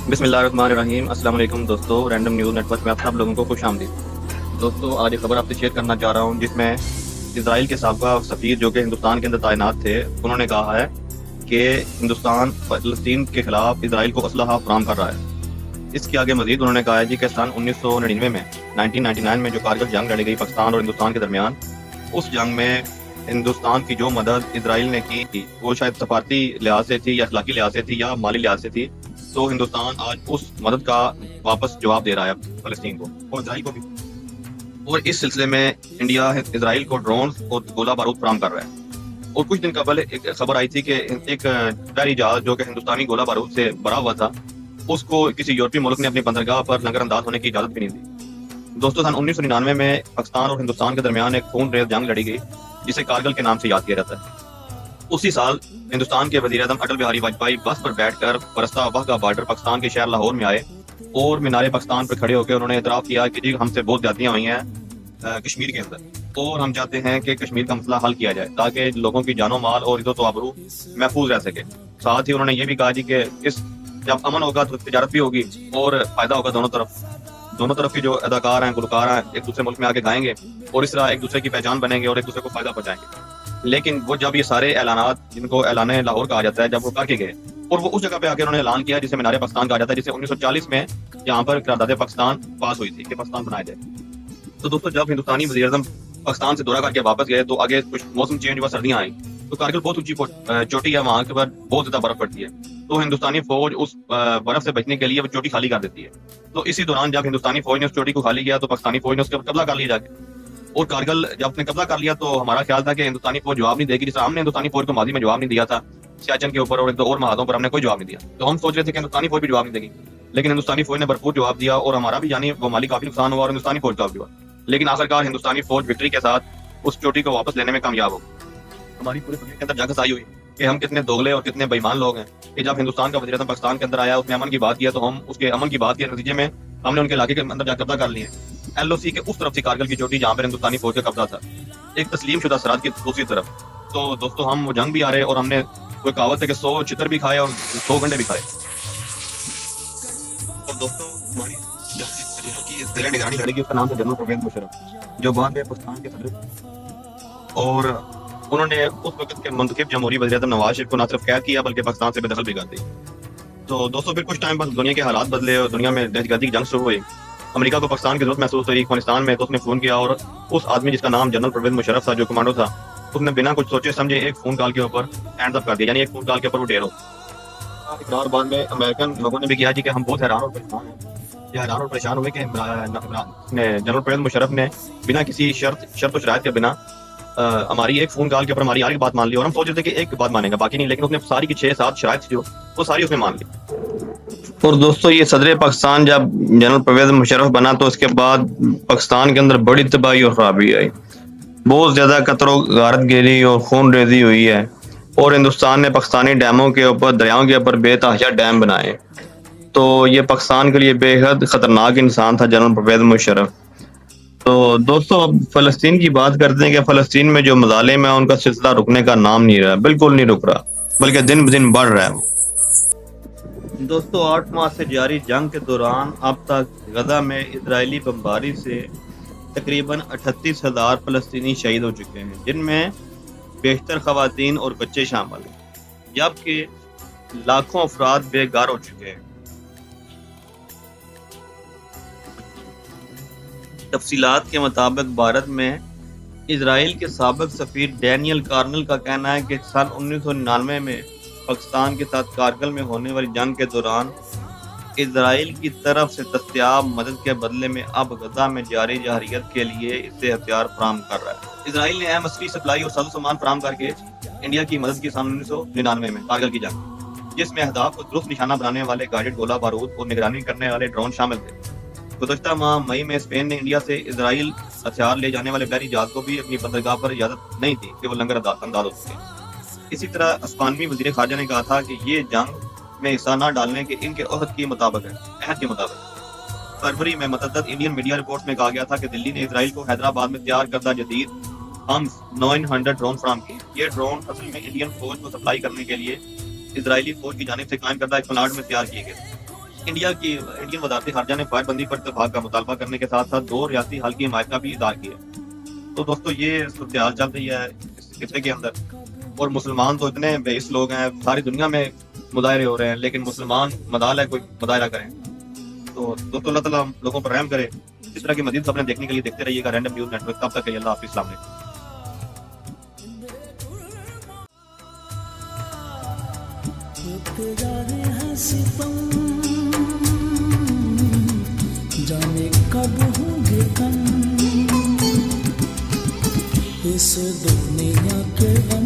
بسم اللہ الرحمن الرحیم۔ السلام علیکم دوستو، رینڈم نیوز نیٹ ورک میں آپ سب لوگوں کو خوش آمدید۔ دوستو آج ایک خبر آپ سے شیئر کرنا چاہ رہا ہوں جس میں اسرائیل کے سابقہ سفیر جو کہ ہندوستان کے اندر تعینات تھے، انہوں نے کہا ہے کہ ہندوستان فلسطین کے خلاف اسرائیل کو اسلحہ فراہم کر رہا ہے۔ اس کے آگے مزید انہوں نے کہا ہے جی کہ سن 1999 میں 1999 میں جو کارگل جنگ لڑی گئی پاکستان اور ہندوستان کے درمیان، اس جنگ میں ہندوستان کی جو مدد اسرائیل نے کی تھی وہ شاید سفارتی لحاظ سے تھی یا اخلاقی لحاظ سے تھی یا مالی لحاظ سے تھی، تو ہندوستان آج اس مدد کا واپس جواب دے رہا ہے فلسطین کو اور اسرائیل کو بھی، اور اس سلسلے میں انڈیا اسرائیل کو ڈرونز اور گولہ بارود فراہم کر رہا ہے۔ اور کچھ دن قبل ایک خبر آئی تھی کہ ایک بحری جہاز جو کہ ہندوستانی گولہ بارود سے بھرا ہوا تھا، اس کو کسی یورپی ملک نے اپنی بندرگاہ پر لنگر انداز ہونے کی اجازت بھی نہیں دی۔ دوستو سن 1999 میں پاکستان اور ہندوستان کے درمیان ایک خون ریز جنگ لڑی گئی جسے کارگل کے نام سے یاد کیا جاتا ہے۔ اسی سال ہندوستان کے وزیر اعظم اٹل بہاری واجپئی بس پر بیٹھ کر فرستہ واغہ بارڈر پاکستان کے شہر لاہور میں آئے اور مینار پاکستان پر کھڑے ہو کے انہوں نے اعتراف کیا کہ جی ہم سے بہت زیادتیاں ہوئی ہیں کشمیر کے اندر، اور ہم چاہتے ہیں کہ کشمیر کا مسئلہ حل کیا جائے تاکہ لوگوں کی جان و مال اور عزت و آبرو محفوظ رہ سکے۔ ساتھ ہی انہوں نے یہ بھی کہا جی کہ اس جب امن ہوگا تو تجارت بھی ہوگی اور فائدہ ہوگا دونوں طرف کے جو اداکار ہیں گلوکار ہیں ایک دوسرے ملک میں آگے گائیں گے اور اس طرح ایک دوسرے کی پہچان بنیں گے اور ایک دوسرے کو فائدہ پہنچائیں گے۔ لیکن وہ جب یہ سارے اعلانات جن کو اعلان لاہور کہا جاتا ہے جب وہ کر کے گئے اور وہ اس جگہ پہ آ کے انہوں نے اعلان کیا جسے مینار پاکستان کہا جاتا ہے، جسے 1940 میں یہاں پر قرارداد پاکستان پاس ہوئی تھی کہ پاکستان بنایا جائے۔ تو دوستوں جب ہندوستانی وزیر اعظم پاکستان سے دورہ کر کے واپس گئے تو آگے کچھ موسم چینج ہوا، سردیاں آئیں تو کارگل بہت اونچی چوٹی ہے، وہاں کے بعد بہت زیادہ برف پڑتی ہے، تو ہندوستانی فوج اس برف سے بچنے کے لیے وہ چوٹی خالی کر دیتی ہے۔ تو اسی دوران جب ہندوستانی فوج نے اس چوٹی کو خالی کیا تو پاکستانی فوج نے اس کا قبضہ کر لیا جا کے، اور کارگل جب اپنے قبضہ کر لیا تو ہمارا خیال تھا کہ ہندوستانی فوج جواب نہیں دے گی، جس طرح ہم نے ہندوستانی فوج کو ماضی میں جواب نہیں دیا تھا سیاچن کے اوپر اور ایک دو اور محاذوں پر ہم نے کوئی جواب نہیں دیا، تو ہم سوچ رہے تھے کہ ہندوستانی فوج بھی جواب نہیں دے گی، لیکن ہندوستانی فوج نے بھرپور جواب دیا اور ہمارا بھی یعنی وہ مالی کافی نقصان ہوا اور ہندوستانی فوج کا بھی ہوا، لیکن آخرکار ہندوستانی فوج وکٹری کے ساتھ اس چوٹی کو واپس لینے میں کامیاب ہو۔ ہماری پوری دنیا کے اندر جھانک آئی ہوئی کہ ہم کتنے دوگلے اور کتنے بے ایمان لوگ ہیں کہ جب ہندوستان کا وزیر اعظم پاکستان کے اندر آیا اس نے امن کی بات کیا تو ہم اس کے امن کی بات کے نتیجے میں ہم نے ان کے علاقے کے اندر جا قبضہ کر لیے۔ ایل او سی کے اس طرف تھی کارگل کی چوٹی جہاں پر ہندوستانی فوج کا قبضہ تھا، ایک تسلیم شدہ سرحد کی دوسری طرف۔ تو دوستو ہم وہ جنگ بھی آ رہے اور ہم نے کوئی کہاوت ہے کہ 100 چتر بھی کھائے اور 100 گنڈے بھی کھائے۔ اور دوستو ہماری کی ضلع نگرانی لڑے گی، اس کا نام تھا جنرل پرویز مشرف، جو بعد میں پاکستان کے صدر، اور انہوں نے اس وقت کے منتخب جمہوری وزیر اعظم نواز شریف کو نہ صرف قید کیا بلکہ پاکستان سے بے دخل بھی کر دی۔ تو دوستو پھر کچھ ٹائم بعد دنیا کے حالات بدلے اور دنیا میں دہشت گردی کی جنگ شروع ہوئی، امریکہ کو پاکستان کی ضرورت محسوس ہوئی افغانستان میں، تو اس نے فون کیا اور اس آدمی جس کا نام جنرل پرویز مشرف تھا جو کمانڈو تھا، اس نے بنا کچھ سوچے سمجھے ایک فون کال کے اوپر ہینڈز اپ کر دیا، یعنی ایک فون کال کے اوپر وہ ڈیر ہو اقرار۔ بعد میں امریکن لوگوں نے بھی کیا جی کہ ہم بہت حیران اور پریشان ہوئے کہ جنرل پرویز مشرف نے بنا کسی شرط و شرائط کے بنا ہماری ایک فون کال کے اوپر ہماری ایک بات مان لی، اور ہم سوچ رہے تھے کہ ایک بات مانے گا باقی نہیں، لیکن اس نے ساری کی 6-7 شرائط جو وہ ساری اس نے مان لی۔ اور دوستو یہ صدر پاکستان جب جنرل پرویز مشرف بنا تو اس کے بعد پاکستان کے اندر بڑی تباہی اور خرابی آئی، بہت زیادہ قتل و غارت گیری اور خون ریزی ہوئی ہے، اور ہندوستان نے پاکستانی ڈیموں کے اوپر دریاؤں کے اوپر بے تحاشا ڈیم بنائے۔ تو یہ پاکستان کے لیے بے حد خطرناک انسان تھا جنرل پرویز مشرف۔ تو دوستو اب فلسطین کی بات کرتے ہیں کہ فلسطین میں جو مظالم ہیں ان کا سلسلہ رکنے کا نام نہیں رہا، بالکل نہیں رک رہا، بلکہ دن بدن بڑھ رہا ہے۔ دوستو 8 ماہ سے جاری جنگ کے دوران اب تک غزہ میں اسرائیلی بمباری سے تقریباً 38,000 فلسطینی شہید ہو چکے ہیں، جن میں بیشتر خواتین اور بچے شامل ہیں، جبکہ لاکھوں افراد بے گھر ہو چکے ہیں۔ تفصیلات کے مطابق بھارت میں اسرائیل کے سابق سفیر ڈینیل کارنل کا کہنا ہے کہ سن 1999 میں پاکستان کے ساتھ کارگل میں ہونے والی جنگ کے دوران اسرائیل کی طرف سے دستیاب مدد کے بدلے میں اب غزہ میں جاری جارحیت کے لیے اسے ہتھیار فراہم کر رہا ہے۔ اسرائیل نے اہم عسکری سپلائی اور ساز و سامان فراہم کر کے انڈیا کی مدد کی سن 1999 میں کارگل کی جنگ، جس میں اہداف کو درست نشانہ بنانے والے گائیڈڈ گولہ بارود اور نگرانی کرنے والے ڈرون شامل تھے۔ گزشتہ ماہ مئی میں اسپین نے انڈیا سے اسرائیل ہتھیار لے جانے والے بحری جہاز کو بھی اپنی بندرگاہ پر اجازت نہیں تھی کہ وہ لنگر انداز ہو سکے۔ اسی طرح اسپانوی وزیر خارجہ نے کہا تھا کہ یہ جنگ میں حصہ نہ ڈالنے کے ان کے عہد کے مطابق ہے۔ فروری میں متعدد انڈین میڈیا رپورٹس میں کہا گیا تھا کہ دلی نے اسرائیل کو حیدرآباد میں تیار کردہ جدید ہمس 900 ڈرون فراہم کیے۔ یہ ڈرون اصل میں انڈین فوج کو سپلائی کرنے کے لیے اسرائیلی فوج کی جانب سے قائم کردہ ایک پلانٹ میں تیار کیے گئے۔ انڈیا کی انڈین وزارت خارجہ نے فائر بندی پر اتفاق کا مطالبہ کرنے کے ساتھ ساتھ 2 ریاستی حل کی حمایت کا بھی اظہار کیا. تو دوستو یہ صورتحال چل رہی ہے اس خطے کے اندر، اور مسلمان تو اتنے بےحس لوگ ہیں، ساری دنیا میں مظاہرے ہو رہے ہیں، لیکن مسلمان مدال ہے کوئی مظاہرہ کریں. تو دوستو اللہ تعالیٰ لوگوں پر رحم کرے. اس طرح کی مزید خبریں دیکھنے کے لیے دیکھتے رہیے گا رینڈم نیوز نیٹ ورک. تب تک کے لیے اللہ حافظ. السلام علیکم. جانے کب ہوں گے کم اس دنیا کے غم